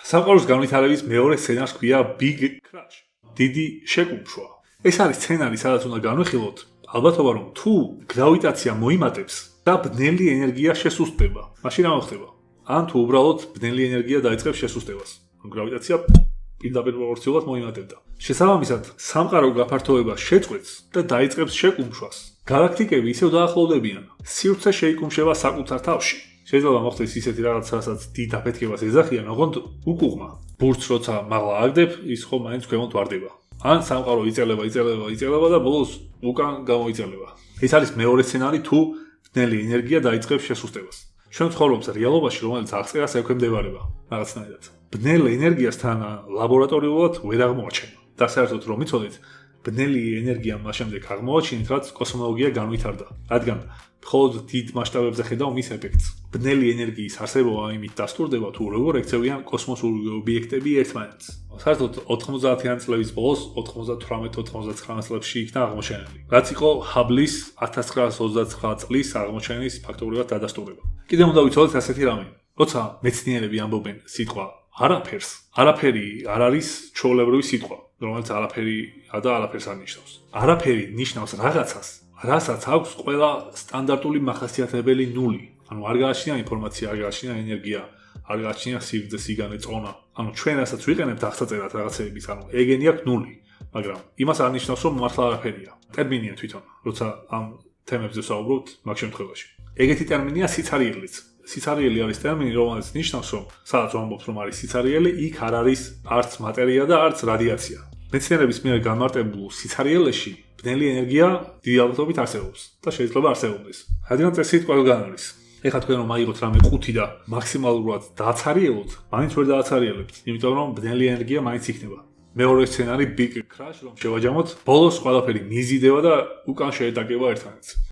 სამყაროს განვითარების მეორე სცენარს ქვია Big Crash, დიდი შეკუმშვა. ეს არის სცენარი, სადაც უნდა განვიხილოთ ალბათობა, რომ თუ გრავიტაცია მოიმატებს და ბნელი ენერგია შესუსტდება, მაშინ რა მოხდება? ან თუ უბრალოდ ბნელი ენერგია დაიწყებს შესუსტებას. გრავიტაცია პირდაპირ პროპორციულად მოიმატებდა. შესაბამისად, სამყარო გაფართოება შეწყვეტს და დაიწყებს შეკუმშვას. გალაქტიკები ისევ დაახლოვდებიან. სივრცე შეიკუმშება საკუთარ თავში. შეიძლება მოხდეს ისეთი რაღაც, რასაც დიდ აფეთქებას ეძახიან, ოღონდ უკუღმა. ბურთს როცა მაღლა აგდებ, ის ხომ მაინც ქვემოთ ვარდება. ან სამყარო იწელება და ბოლოს უკან გამოიწელება. ეს არის მეორე სცენარი, თუ ბნელი ენერგია დაიწყებს შესუსტებას. ჩვენ ცხოვრობს რეალობაში, რომელიც აღწერას ექვემდებარება რაღაცნაირად. ბნელ ენერგიას თან ლაბორატორიულად ვერ აღმოაჩენთ. და საერთოდ რომ იცოდეთ, ბნელი ენერგია მას შემდეგ აღმოაჩინეთ, რაც კოსმოლოგია განვითარდა. რადგან მხოლოდ დიდ მასშტაბებზე ხედავ მის ეფექტს. ბნელი ენერგიის არსებობა იმით დასტურდება, თუ როგორ ექცევიან კოსმოსური ობიექტები ერთმანეთს. საერთოდ 90-იან წლების ბოლოს 98-99 წლებში იქნა აღმოჩენილი. რაც იყო ჰაბლის 1929 წლის აღმოჩენის ფაქტობრივად დადასტურება. კიდევ უნდა ვიცოდეთ ასეთი რამე. როცა მეცნიერები ამბობენ სიტყვა არაფერს, არაფერი არ არის ჩვეულებრივი სიტყვა, რომელიც არაფერი და არაფერს არ ნიშნავს. არაფერი ნიშნავს რაღაცას, რასაც აქვს ყველა სტანდარტული მახასიათებელი ნული. ანუ არ გააჩნია ინფორმაცია, არ გააჩნია ენერგია, არ გააჩნია სიგრძე, სიგანე, წონა. ანუ ჩვენ რასაც ვიყენებთ აღსაწერად რაღაცეების, ანუ ეგენი აქვს ნული, მაგრამ იმას არ ნიშნავს, რომ მართლა არაფერია. ტერმინია თვითონ, როცა ამ თემებზე ვსაუბრობთ მაგ შემთხვევაში. ეგეთი ტერმინია სიცარიელიც. სიცარიელი არის ტერმინი, რომელიც ნიშნავს, რომ სადაც ვამბობთ, რომ არის სიცარიელი, იქ არ არის არც მატერია და არც რადიაცია. მეცნიერების მიერ განმარტებულ სიცარიელეში ბნელი ენერგია დიდი ალბათობით არსებობს და შეიძლება არსებობდეს. რადგან ეს სიტყვა როგორ არის? ეხლა თქვენ რომ აიღოთ რამე ყუთი და მაქსიმალურად დააცარიელოთ, მაინც ვერ დააცარიელებთ, იმიტომ რომ ბნელი ენერგია მაინც იქნება. მეორე სცენარი Big Crash, რომ შევაჯამოთ, ბოლოს ყველაფერი მიზიდება და უკან შეეტაკება ერთმანეთს.